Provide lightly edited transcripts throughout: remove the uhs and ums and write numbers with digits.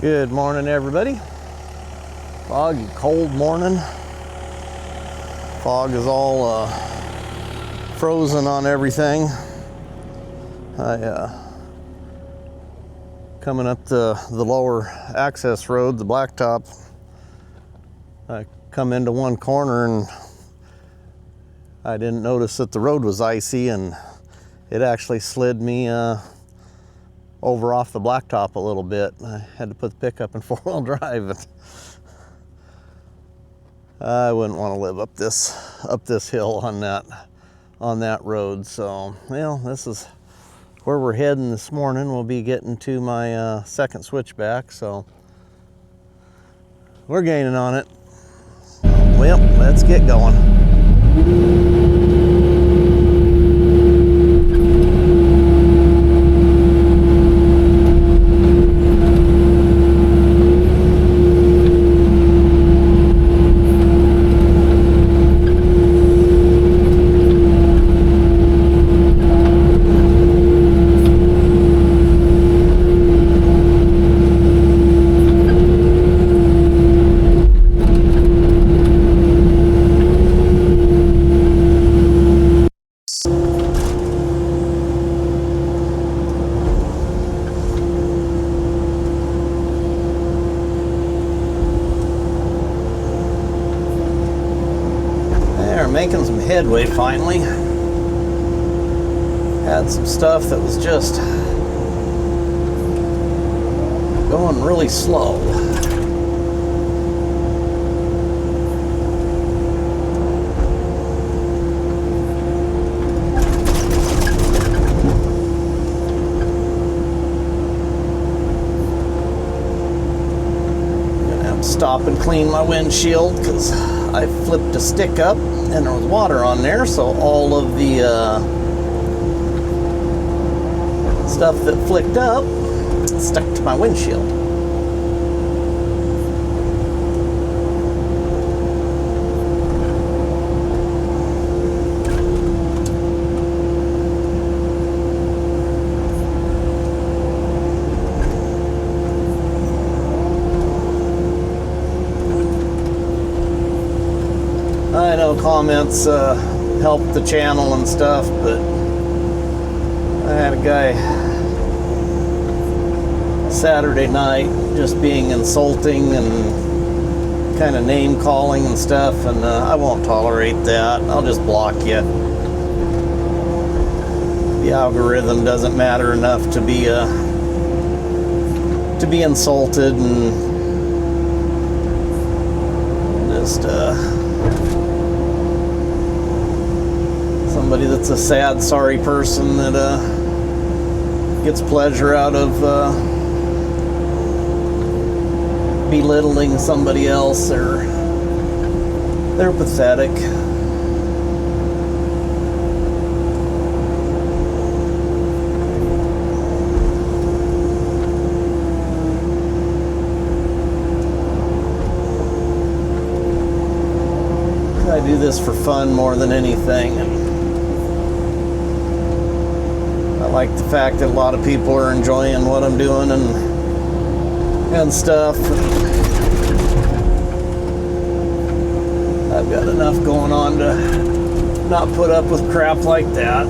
Good morning, everybody. Foggy, cold morning. Fog is all frozen on everything. Coming up the lower access road, the blacktop, I come into one corner and I didn't notice that the road was icy, and it actually slid me over off the blacktop a little bit. I had to put the pickup in four-wheel drive. I wouldn't want to live up this hill on that road. So, well, this is where we're heading this morning. We'll be getting to my second switchback, so we're gaining on it. Well, let's get going. Making some headway finally. Had some stuff that was just going really slow. I'm gonna have to stop and clean my windshield because I flipped a stick up and there was water on there, so all of the stuff that flicked up stuck to my windshield. I know comments help the channel and stuff, but I had a guy Saturday night just being insulting and kind of name calling and stuff, and I won't tolerate that. I'll just block you. The algorithm doesn't matter enough to be insulted, and just somebody that's a sad, sorry person that gets pleasure out of belittling somebody else, or they're pathetic. I do this for fun more than anything, and I like the fact that a lot of people are enjoying what I'm doing and stuff. I've got enough going on to not put up with crap like that.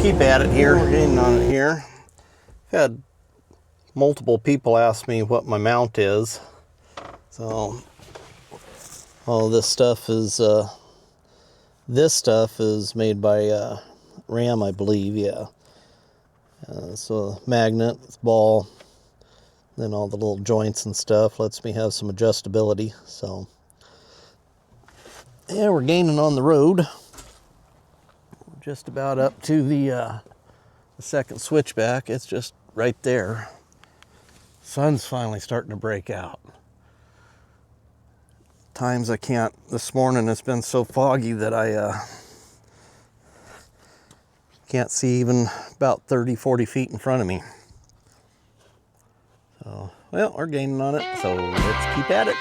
Keep at it here. We're getting on it here. Had multiple people ask me what my mount is. So all this stuff is made by Ram, I believe. Yeah. So magnet, ball, Then all the little joints and stuff lets me have some adjustability. So yeah, we're gaining on the road. We're just about up to the second switchback. It's just right there. Sun's finally starting to break out. Times I can't. This morning it's been so foggy that I can't see even about 30-40 feet in front of me. So, well, we're gaining on it, so let's keep at it.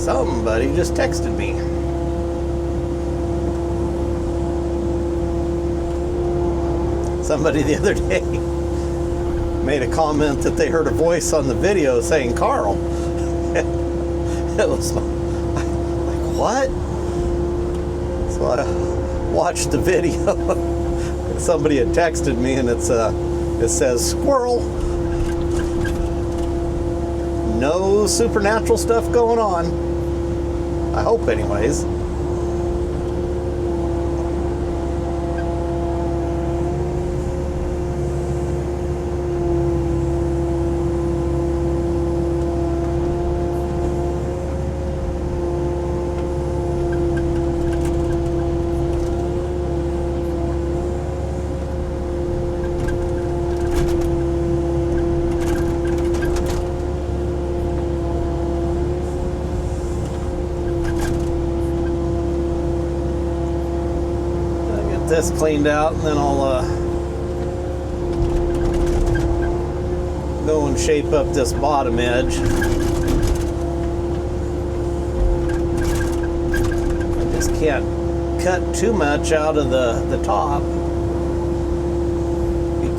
Somebody just texted me. Somebody the other day made a comment that they heard a voice on the video saying Carl. It was like, what? So I watched the video. Somebody had texted me, and it says squirrel. No supernatural stuff going on. I hope, anyways. This cleaned out, and then I'll go and shape up this bottom edge. I just can't cut too much out of the top.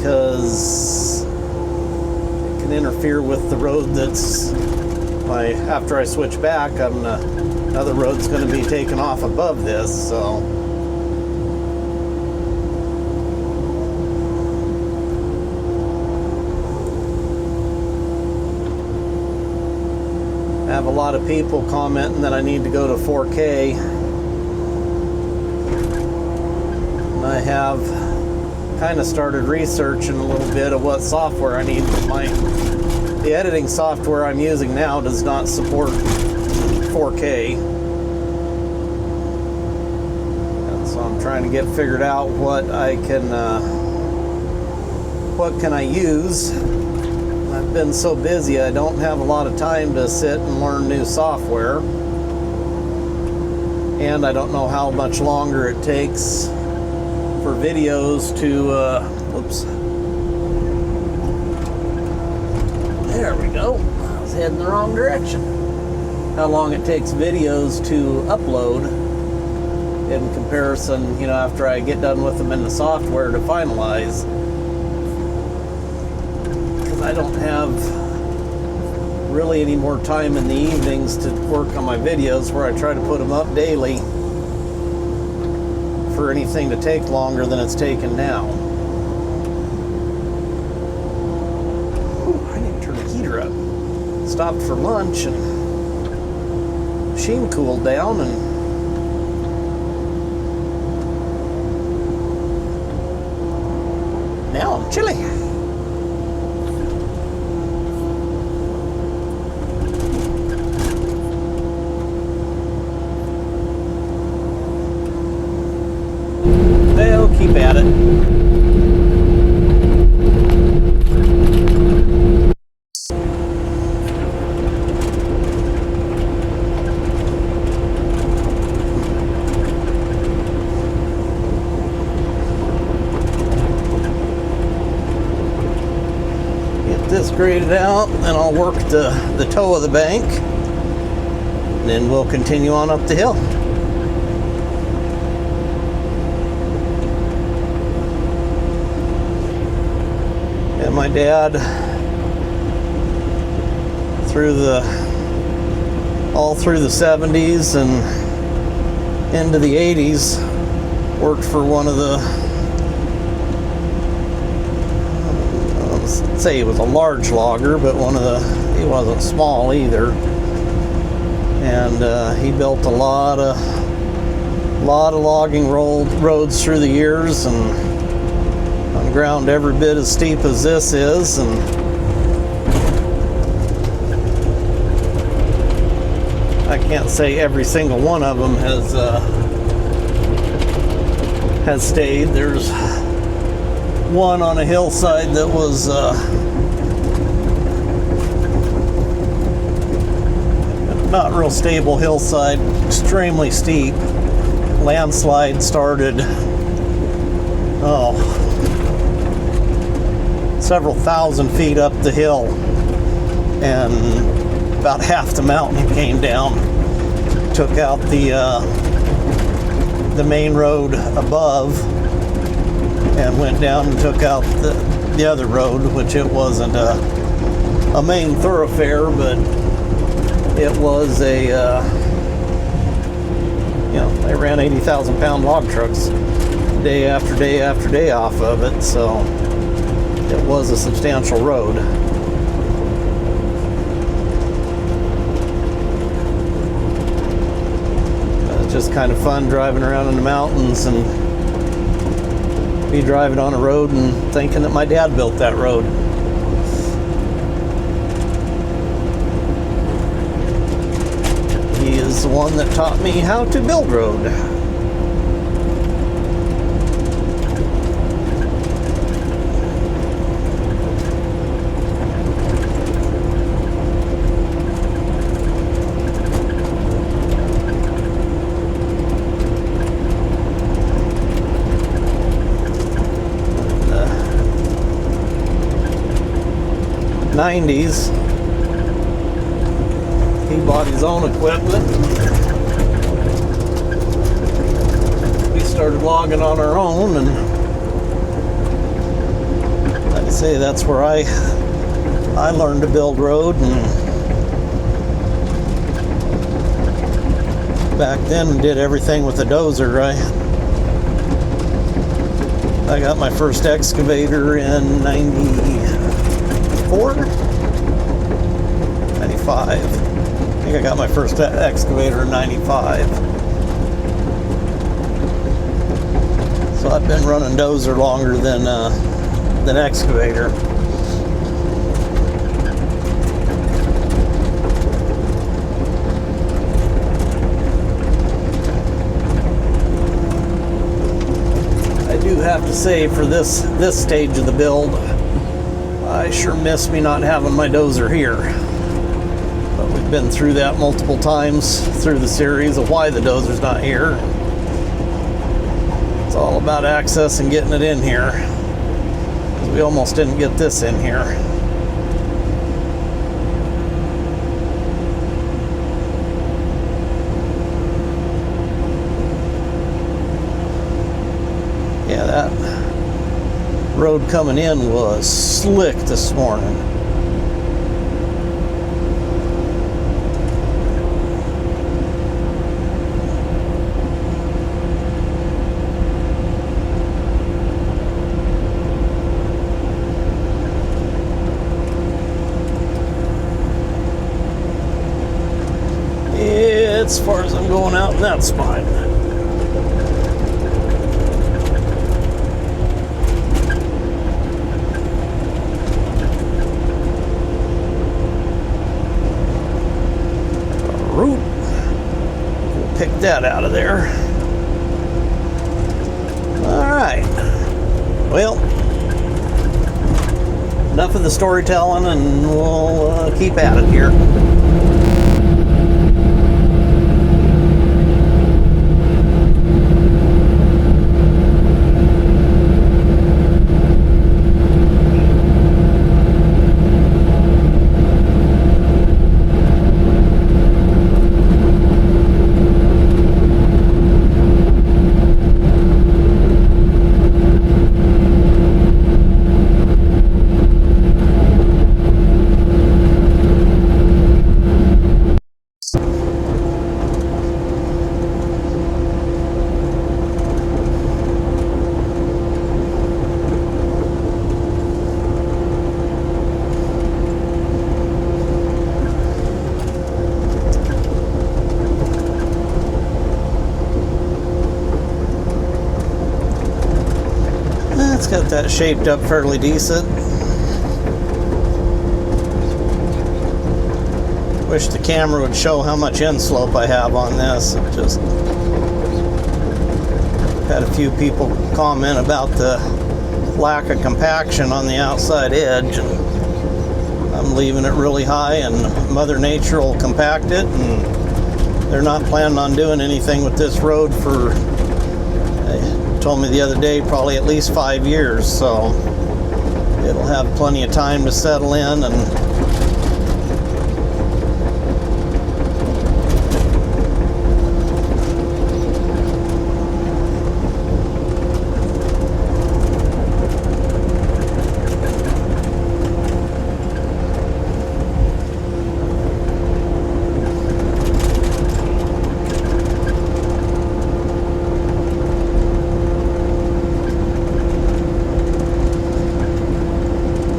because it can interfere with the road that's after I switch back. Another road's going to be taken off above this, so I have a lot of people commenting that I need to go to 4K. And I have kind of started researching a little bit of what software I need. The editing software I'm using now does not support 4K. And so I'm trying to get figured out what can I use. I've been so busy I don't have a lot of time to sit and learn new software. And I don't know how much longer it takes for videos to whoops. There we go. I was heading the wrong direction. How long it takes videos to upload in comparison, you know, after I get done with them in the software to finalize. Because I don't have really any more time in the evenings to work on my videos, where I try to put them up daily for anything to take longer than it's taken now. Stopped for lunch and machine cooled down, and now I'm chilly. Well, keep at it. This graded out, then I'll work the toe of the bank, and then we'll continue on up the hill. And my dad, all through the 70s and into the 80s, worked for one of the, say he was a large logger, but he wasn't small either. And he built a lot of logging roads through the years, and on ground every bit as steep as this is. And I can't say every single one of them has stayed. There's one on a hillside that was not real stable hillside, extremely steep. Landslide started several thousand feet up the hill, and about half the mountain came down, took out the main road above, and went down and took out the other road, which it wasn't a main thoroughfare, but it was they ran 80,000 pound log trucks day after day after day off of it, so it was a substantial road. It's just kind of fun driving around in the mountains and be driving on a road and thinking that my dad built that road. He is the one that taught me how to build road. '90s, he bought his own equipment. We started logging on our own, and Say that's where I learned to build road, and back then did everything with a dozer. I got my first excavator in 94, 95. I think I got my first excavator in 95. So I've been running dozer longer than excavator. I do have to say, for this stage of the build, I sure miss me not having my dozer here. But we've been through that multiple times through the series of why the dozer's not here. It's all about access and getting it in here. We almost didn't get this in here. Yeah, that road coming in was slick this morning. As far as I'm going out in that spot. Root. We'll pick that out of there. All right. Well, enough of the storytelling, and we'll keep at it here. It's got that shaped up fairly decent. Wish the camera would show how much inslope I have on this. It just had a few people comment about the lack of compaction on the outside edge, and I'm leaving it really high, and Mother Nature will compact it, and they're not planning on doing anything with this road for, told me the other day, probably at least 5 years, so it'll have plenty of time to settle in. And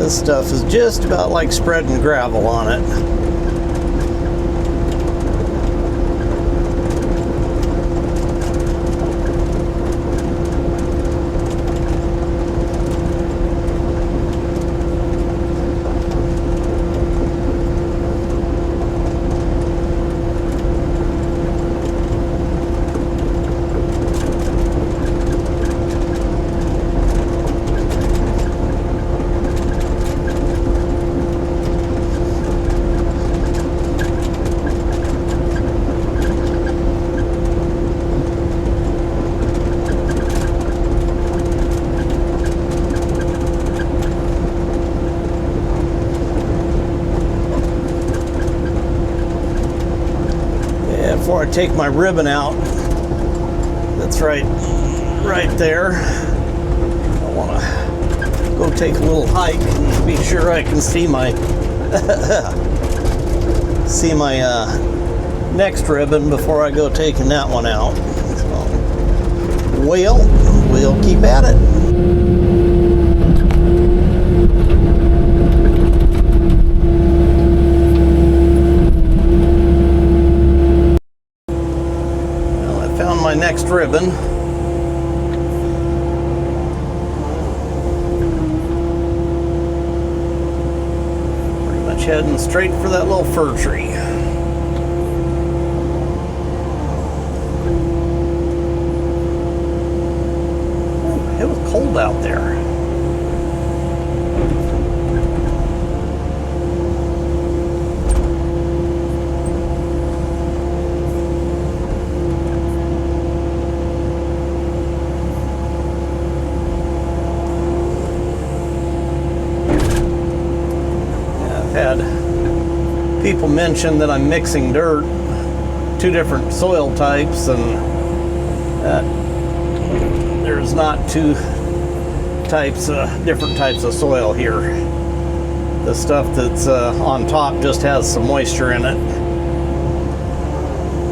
this stuff is just about like spreading gravel on it. Before I take my ribbon out, that's right there, I want to go go take a little hike and be sure I can see my next ribbon before I go taking that one out. So, we'll keep at it. Well, I found my next ribbon. Heading straight for that little fir tree. Ooh, it was cold out there. Had people mention that I'm mixing dirt, 2 different soil types, and that there's not 2 different types of soil here. The stuff that's on top just has some moisture in it.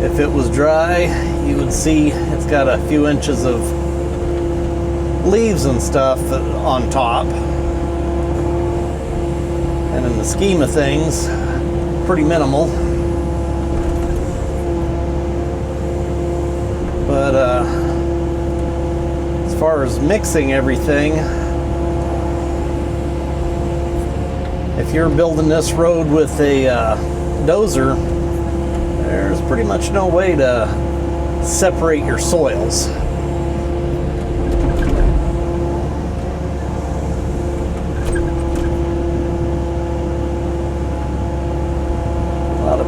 If it was dry, you would see it's got a few inches of leaves and stuff on top. And in the scheme of things, pretty minimal. But as far as mixing everything, if you're building this road with a dozer, there's pretty much no way to separate your soils.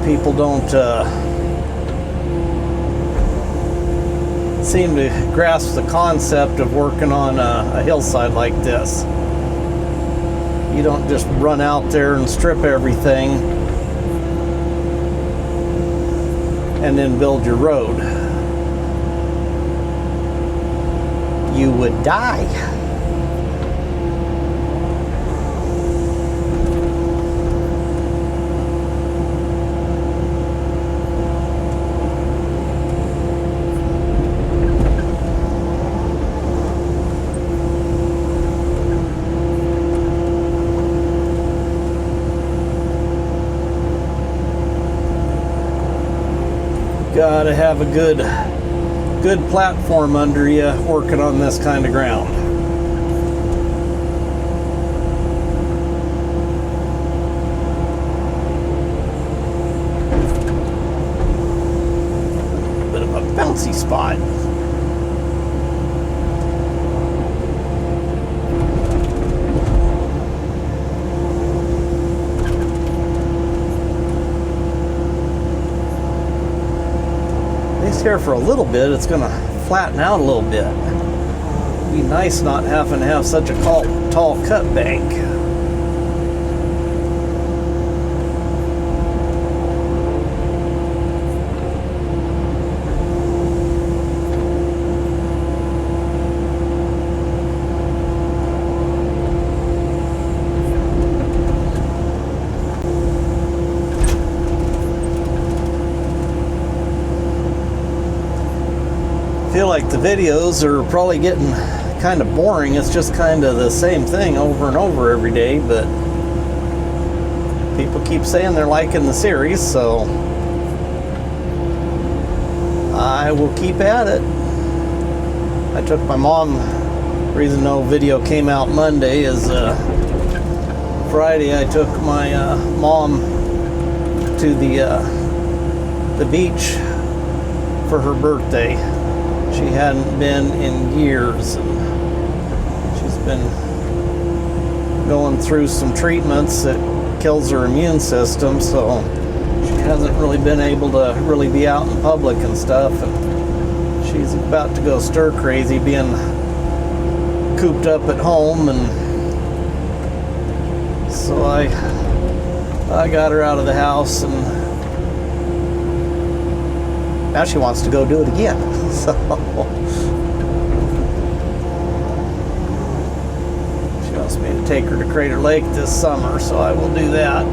People don't seem to grasp the concept of working on a hillside like this. You don't just run out there and strip everything and then build your road. You would die. Gotta have a good platform under you working on this kind of ground. Bit of a bouncy spot. Here for a little bit, it's going to flatten out a little bit. It'd be nice not having to have such a tall cut bank. I feel like the videos are probably getting kind of boring. It's just kind of the same thing over and over every day, but people keep saying they're liking the series, so I will keep at it. I took my mom, the reason no video came out Monday is Friday I took my mom to the beach for her birthday. She hadn't been in years, and she's been going through some treatments that kills her immune system, so she hasn't really been able to really be out in public and stuff, and she's about to go stir crazy being cooped up at home, and so I got her out of the house, and now she wants to go do it again. So she wants me to take her to Crater Lake this summer, so I will do that.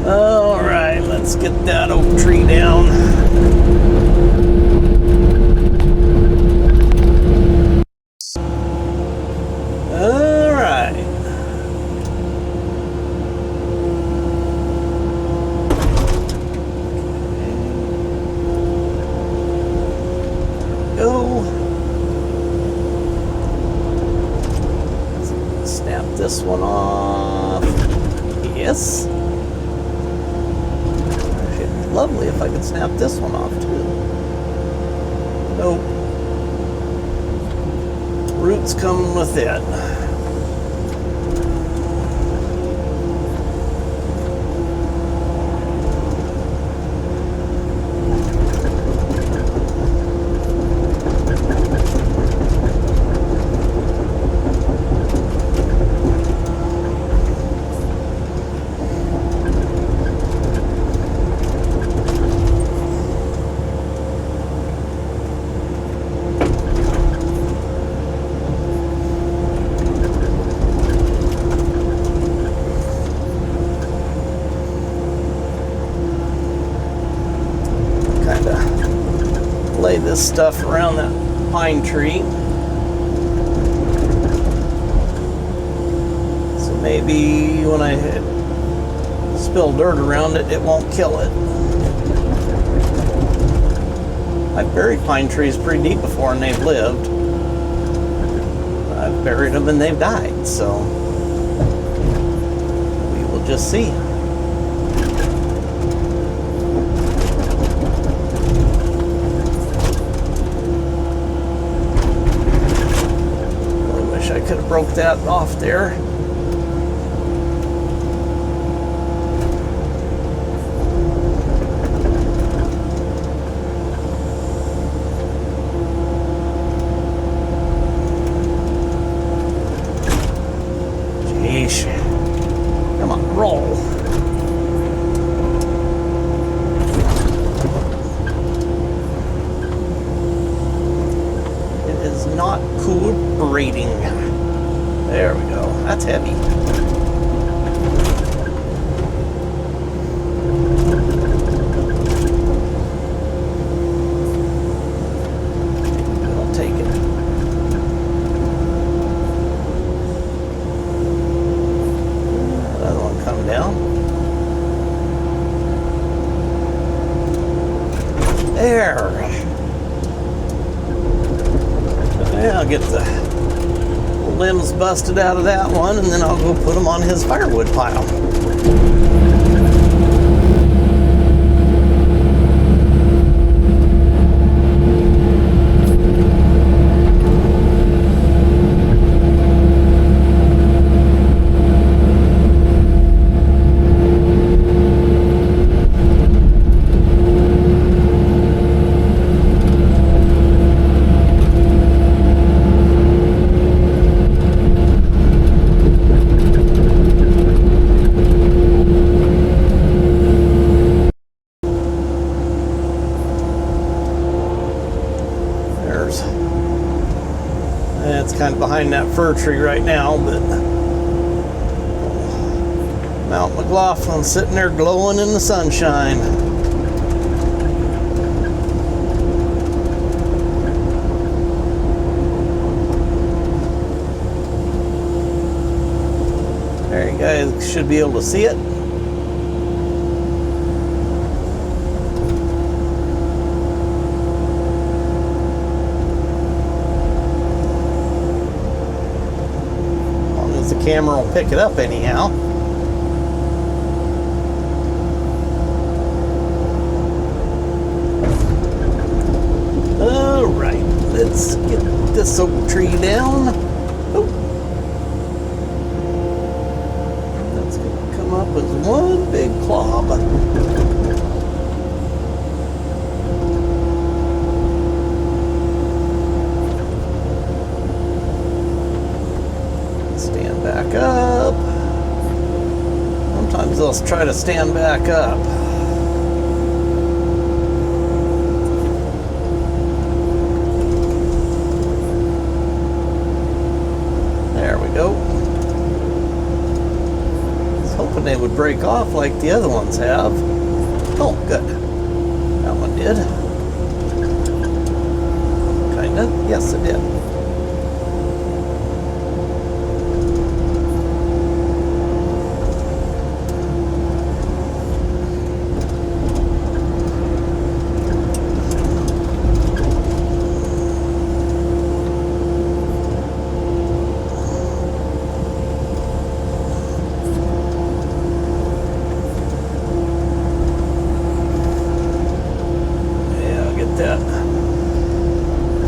All right, let's get that oak tree down. All right. Go. Snap this one off. Yes. Lovely if I could snap this one off too. Nope. Roots coming with it. Lay this stuff around that pine tree. So maybe when I spill dirt around it, it won't kill it. I've buried pine trees pretty deep before and they've lived. I've buried them and they've died, so we will just see. I could have broke that off there. Jeez. Come on, roll. It is not cooperating. There we go. That's heavy. I'll take it. Another one come down. There. Yeah, I'll get the limbs busted out of that one, and then I'll go put them on his firewood pile. It's kind of behind that fir tree right now, but Mount McLaughlin sitting there glowing in the sunshine. There you guys should be able to see it. The camera will pick it up anyhow. All right, let's get this oak tree down. Oh. That's gonna come up as one big clob. Back up. Sometimes they'll try to stand back up. would break off like the other ones have. Oh, good. That one did. Kinda. Yes, it did.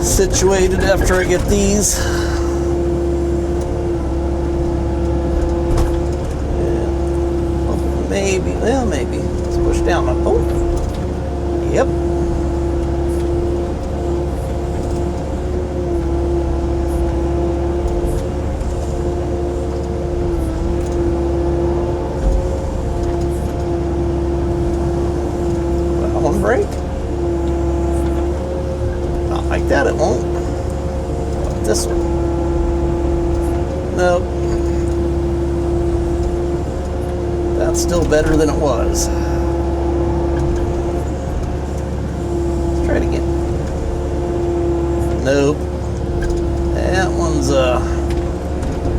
Situated after I get these. Yeah. Oh, maybe, well, maybe. Let's push down. Oh, yep. That one break? Like that, it won't. This one. Nope. That's still better than it was. Let's try it again. Nope. That one's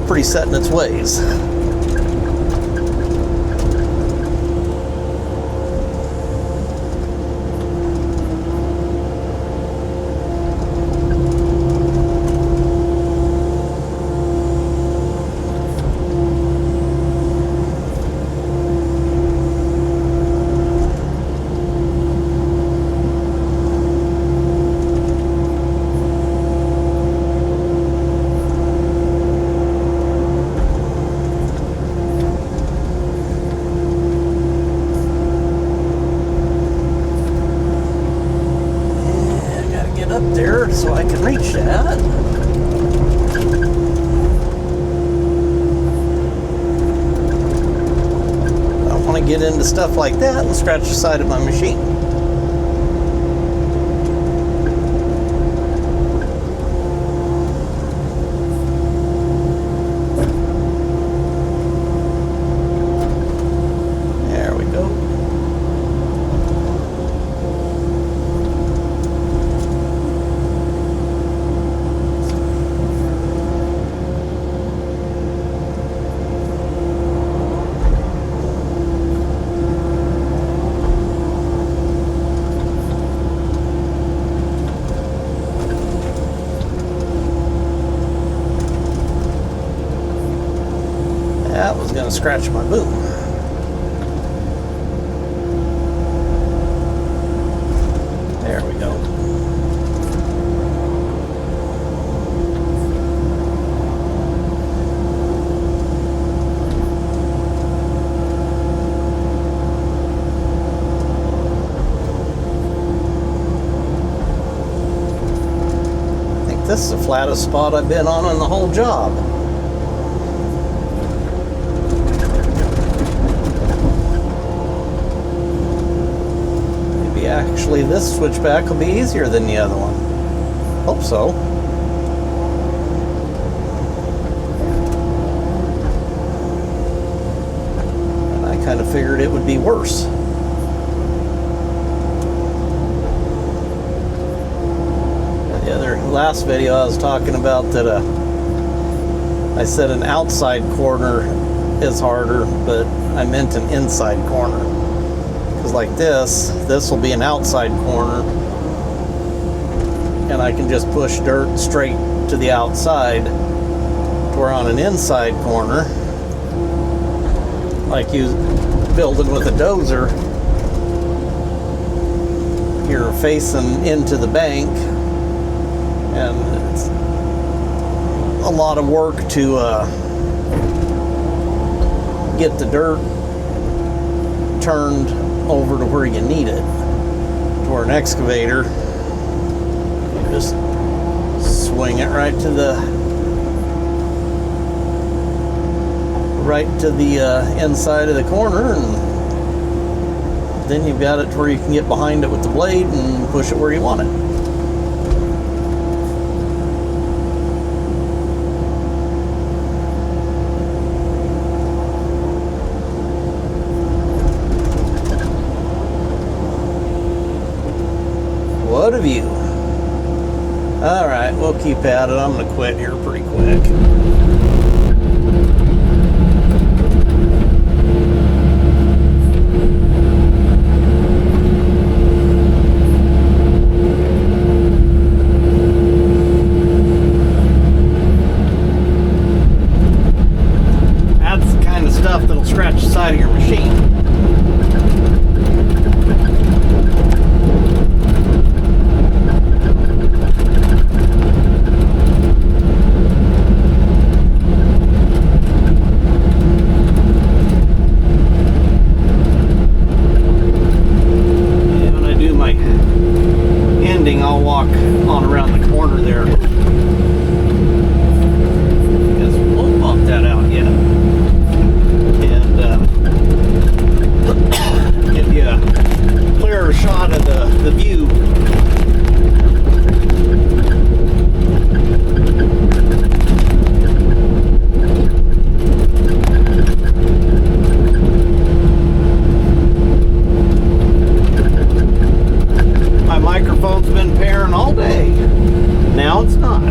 pretty set in its ways. So I can reach that. I don't want to get into stuff like that and scratch the side of my machine. There we go. That was going to scratch my boom. There we go. I think this is the flattest spot I've been on the whole job. Actually, this switchback will be easier than the other one. Hope so. And I kind of figured it would be worse. In the other last video I was talking about that I said an outside corner is harder, but I meant an inside corner. Like this will be an outside corner, and I can just push dirt straight to the outside. Where on an inside corner, like you building with a dozer, you're facing into the bank, and it's a lot of work to get the dirt turned over to where you need it. To an excavator, you just swing it right to the inside of the corner, and then you've got it to where you can get behind it with the blade and push it where you want it. What a view. All right, we'll keep at it. I'm going to quit here pretty quick. That's the kind of stuff that'll scratch the side of your machine. I'll walk on around the corner there. Guess we won't bump that out yet. And give you a clearer shot of the view. My microphone's been pairing all day. Now it's not.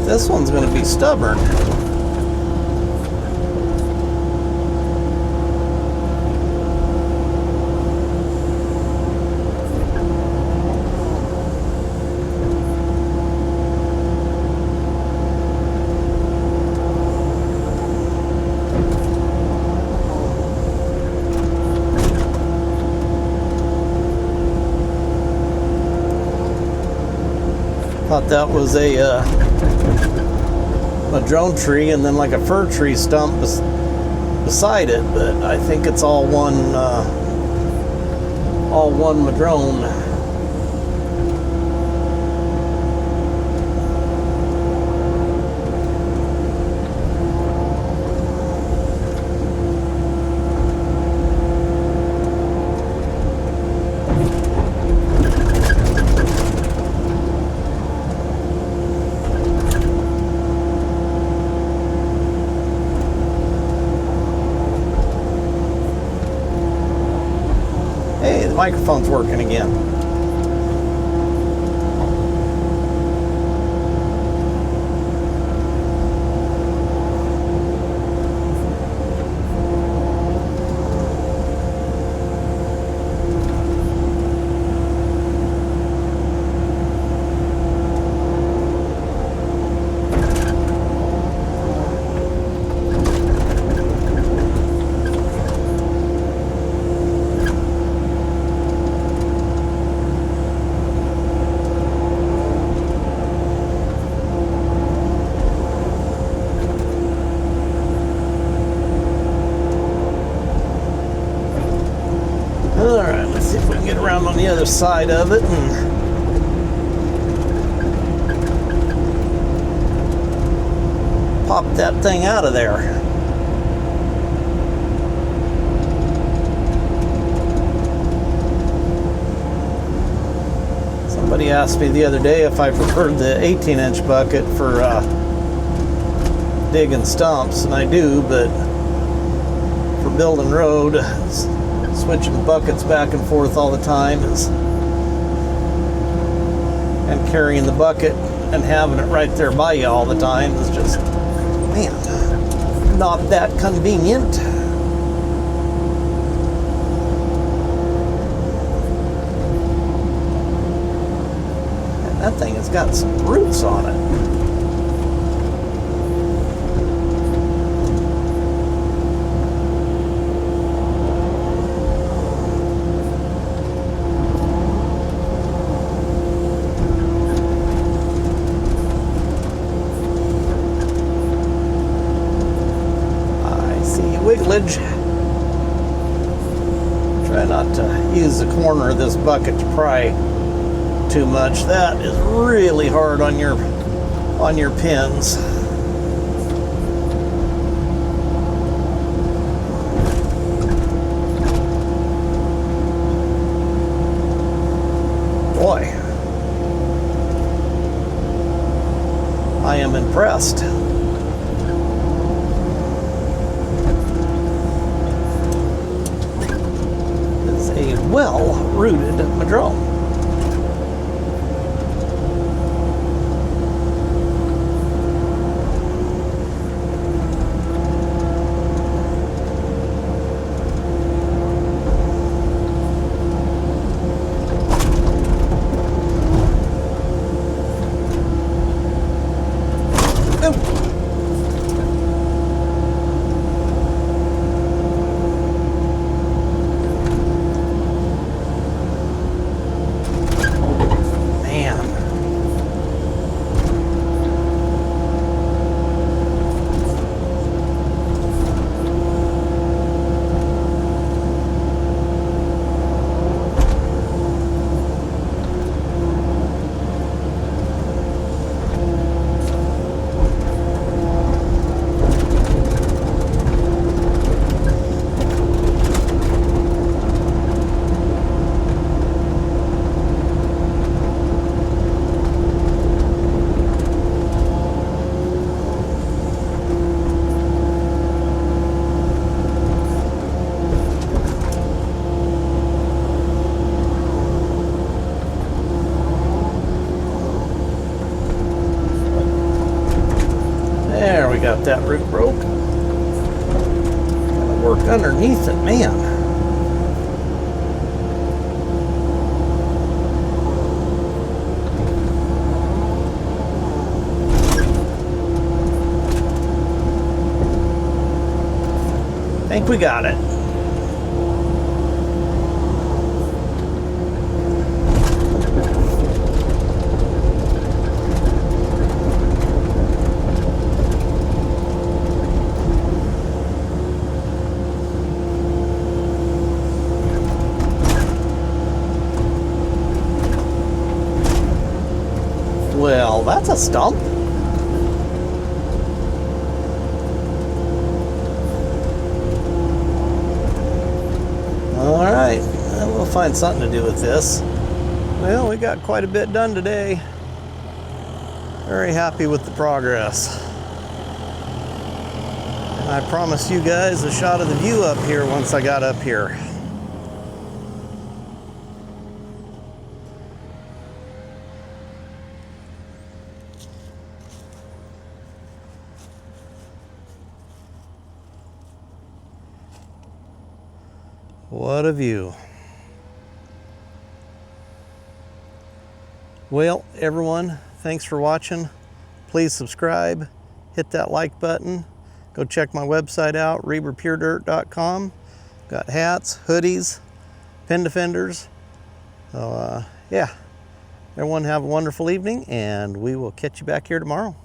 This one's going to be stubborn. Thought that was a drone tree and then like a fir tree stump beside it, but I think it's all one madrone. Hey, the microphone's working again. Alright, let's see if we can get around on the other side of it and pop that thing out of there. Somebody asked me the other day if I preferred the 18-inch bucket for digging stumps, and I do, but for building road, switching buckets back and forth all the time and carrying the bucket and having it right there by you all the time is just, man, not that convenient. And that thing has got some roots on it. Wigglage. Try not to use the corner of this bucket to pry too much. That is really hard on your pins. Boy, I am impressed. Well-rooted madrone. There, we got that root broke. Gotta work underneath it, man. I think we got it. Well, that's a stump. All right, we'll find something to do with this. Well, we got quite a bit done today. Very happy with the progress. And I promised you guys a shot of the view up here once I got up here. What a view. Well, everyone, thanks for watching. Please subscribe, hit that like button. Go check my website out, reberpuredirt.com. Got hats, hoodies, pin defenders. So, yeah, everyone have a wonderful evening, and we will catch you back here tomorrow.